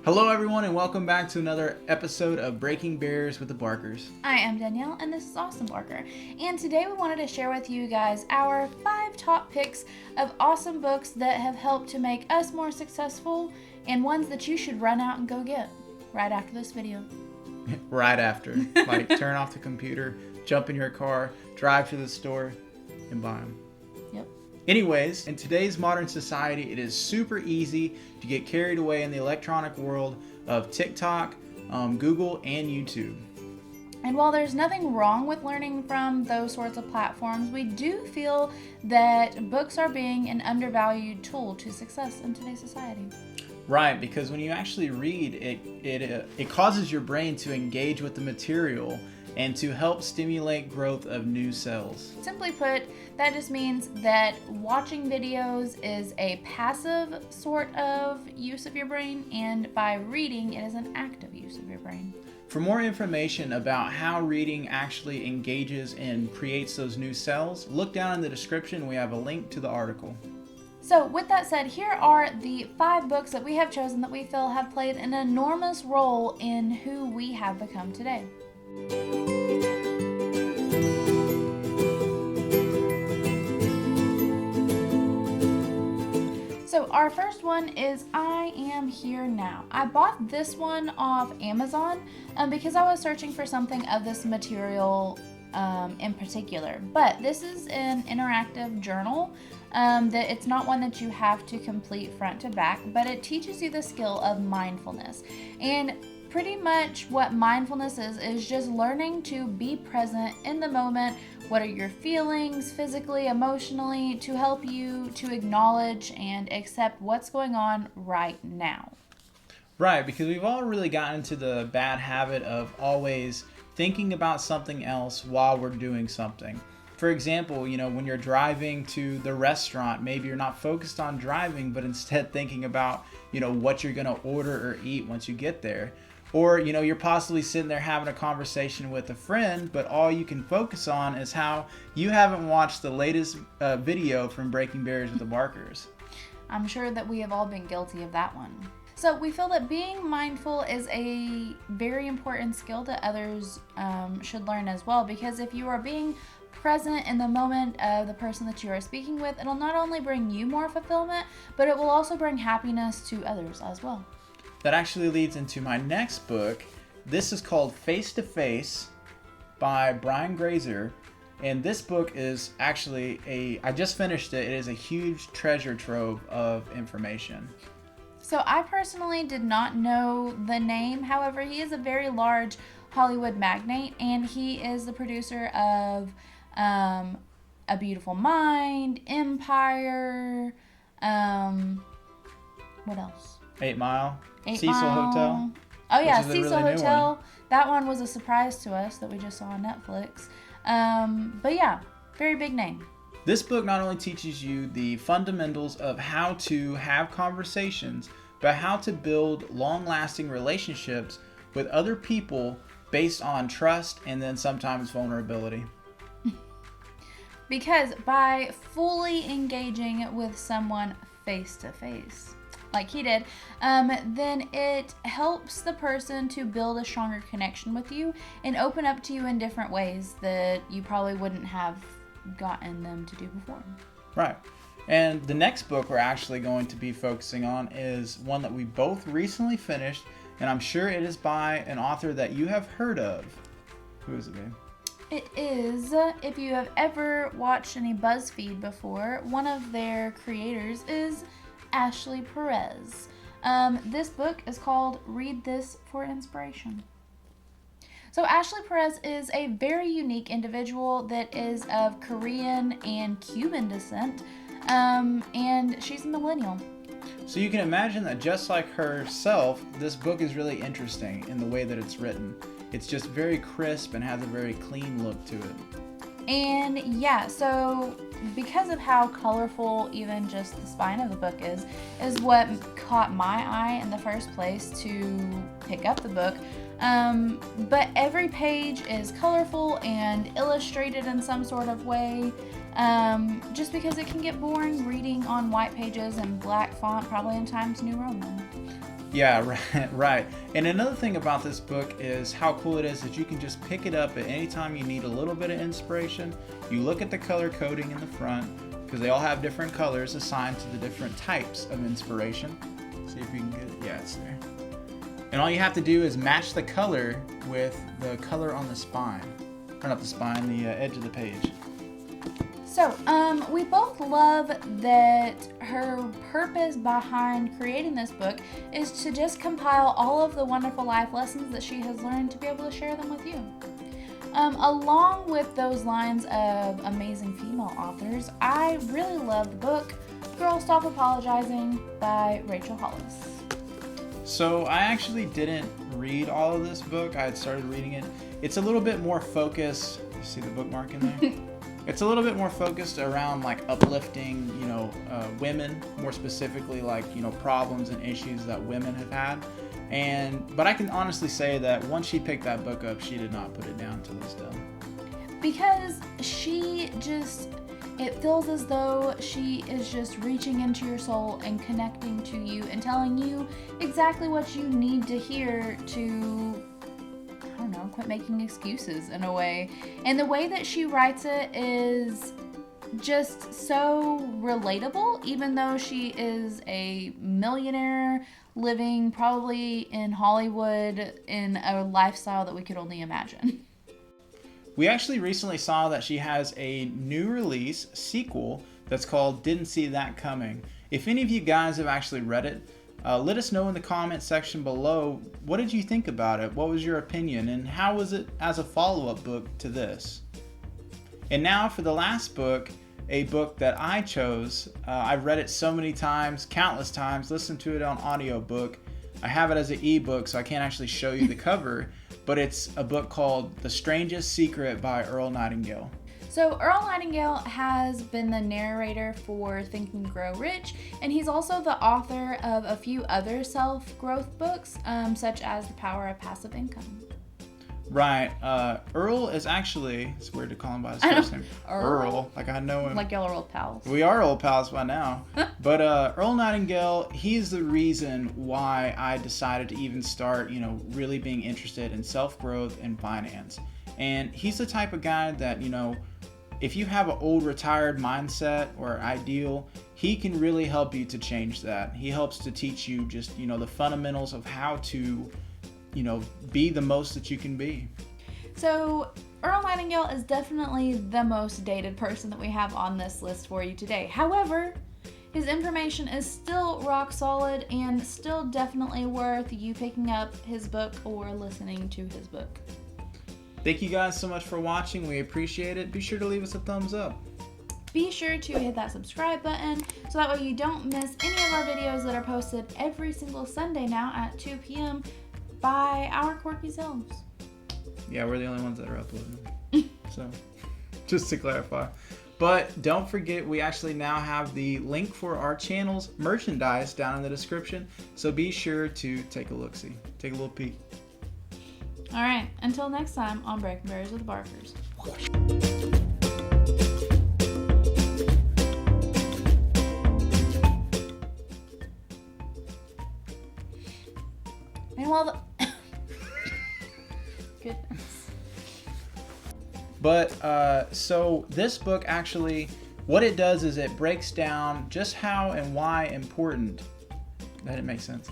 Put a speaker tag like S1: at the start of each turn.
S1: Hello everyone and welcome back to another episode of Breaking Barriers with the Barkers.
S2: I am Danielle and this is Awesome Barker. And today we wanted to share with you guys our 5 top picks of awesome books that have helped to make us more successful and ones that you should run out and go get right after this video.
S1: Right after. Like turn off the computer, jump in your car, drive to the store, and buy them.
S2: Yep.
S1: Anyways, in today's modern society, it is super easy to get carried away in the electronic world of TikTok, Google, and YouTube.
S2: And while there's nothing wrong with learning from those sorts of platforms, we do feel that books are being an undervalued tool to success in today's society.
S1: Right, because when you actually read, it causes your brain to engage with the material and to help stimulate growth of new cells.
S2: Simply put, that just means that watching videos is a passive sort of use of your brain, and by reading, it is an active use of your brain.
S1: For more information about how reading actually engages and creates those new cells, look down in the description. We have a link to the article.
S2: So with that said, here are the 5 books that we have chosen that we feel have played an enormous role in who we have become today. So our first one is I Am Here Now. I bought this one off Amazon because I was searching for something of this material in particular. But this is an interactive journal. That it's not one that you have to complete front to back, but it teaches you the skill of mindfulness. And pretty much what mindfulness is just learning to be present in the moment. What are your feelings physically, emotionally, to help you to acknowledge and accept what's going on right now.
S1: Right, because we've all really gotten into the bad habit of always thinking about something else while we're doing something. For example, when you're driving to the restaurant, maybe you're not focused on driving, but instead thinking about, what you're going to order or eat once you get there. Or, you're possibly sitting there having a conversation with a friend, but all you can focus on is how you haven't watched the latest video from Breaking Barriers with the Barkers.
S2: I'm sure that we have all been guilty of that one. So we feel that being mindful is a very important skill that others should learn as well, because if you are being present in the moment of the person that you are speaking with, it'll not only bring you more fulfillment, but it will also bring happiness to others as well.
S1: That actually leads into my next book. This is called Face to Face by Brian Grazer. And this book is actually I just finished it. It is a huge treasure trove of information.
S2: So I personally did not know the name. However, he is a very large Hollywood magnate, and he is the producer of A Beautiful Mind, Empire, what else?
S1: 8 Mile.
S2: 8
S1: Cecil
S2: Mile.
S1: Hotel.
S2: Oh yeah,
S1: Which is a
S2: Cecil
S1: really new
S2: Hotel.
S1: one.
S2: That one was a surprise to us that we just saw on Netflix. But yeah, very big name.
S1: This book not only teaches you the fundamentals of how to have conversations, but how to build long-lasting relationships with other people based on trust and then sometimes vulnerability.
S2: Because by fully engaging with someone face to face, like he did, then it helps the person to build a stronger connection with you and open up to you in different ways that you probably wouldn't have gotten them to do before.
S1: Right. And the next book we're actually going to be focusing on is one that we both recently finished, and I'm sure it is by an author that you have heard of. Who is it, babe?
S2: It is, if you have ever watched any BuzzFeed before, one of their creators is Ashley Perez. This book is called Read This for Inspiration. So Ashley Perez is a very unique individual that is of Korean and Cuban descent, and she's a millennial.
S1: So you can imagine that just like herself, this book is really interesting in the way that it's written. It's just very crisp and has a very clean look to it.
S2: And yeah, so because of how colorful even just the spine of the book is what caught my eye in the first place to pick up the book. But every page is colorful and illustrated in some sort of way, just because it can get boring reading on white pages and black font, probably in Times New Roman.
S1: Yeah, right, right. And another thing about this book is how cool it is that you can just pick it up at any time you need a little bit of inspiration. You look at the color coding in the front, because they all have different colors assigned to the different types of inspiration. See if you can get it. Yeah, it's there. And all you have to do is match the color with the color on the spine. Or not the spine, the edge of the page.
S2: So, we both love that her purpose behind creating this book is to just compile all of the wonderful life lessons that she has learned to be able to share them with you. Along with those lines of amazing female authors, I really love the book Girl Stop Apologizing by Rachel Hollis.
S1: So I actually didn't read all of this book. I had started reading it. It's a little bit more focused. You see the bookmark in there? It's a little bit more focused around like uplifting, women, more specifically like, problems and issues that women have had. But I can honestly say that once she picked that book up, she did not put it down till it's done.
S2: Because it feels as though she is just reaching into your soul and connecting to you and telling you exactly what you need to hear to, I don't know, quit making excuses in a way. And the way that she writes it is just so relatable, even though she is a millionaire living probably in Hollywood in a lifestyle that we could only imagine.
S1: We actually recently saw that she has a new release sequel that's called Didn't See That Coming. If any of you guys have actually read it, let us know in the comment section below, what did you think about it? What was your opinion? And how was it as a follow-up book to this? And now for the last book, a book that I chose. I've read it so many times, countless times, listened to it on audiobook. I have it as an ebook, so I can't actually show you the cover, but it's a book called The Strangest Secret by Earl Nightingale.
S2: So Earl Nightingale has been the narrator for Think and Grow Rich, and he's also the author of a few other self-growth books, such as The Power of Passive Income.
S1: Right. Earl is actually, it's weird to call him by his first name. Earl. Like I know him.
S2: Like y'all are old pals.
S1: We are old pals by now. But Earl Nightingale, he's the reason why I decided to even start, really being interested in self-growth and finance. And he's the type of guy that, if you have an old retired mindset or ideal, he can really help you to change that. He helps to teach you just, the fundamentals of how to be the most that you can be.
S2: So Earl Nightingale is definitely the most dated person that we have on this list for you today. However, his information is still rock solid and still definitely worth you picking up his book or listening to his book.
S1: Thank you guys so much for watching. We appreciate it. Be sure to leave us a thumbs up.
S2: Be sure to hit that subscribe button so that way you don't miss any of our videos that are posted every single Sunday now at 2 p.m. by our quirky selves.
S1: Yeah, we're the only ones that are uploading them. So, just to clarify. But don't forget, we actually now have the link for our channel's merchandise down in the description. So be sure to take a look-see. Take a little peek.
S2: All right, until next time on Breaking Berries with the Barkers. And while the goodness.
S1: But so this book actually, what it does is it breaks down just how and why important. That didn't make sense.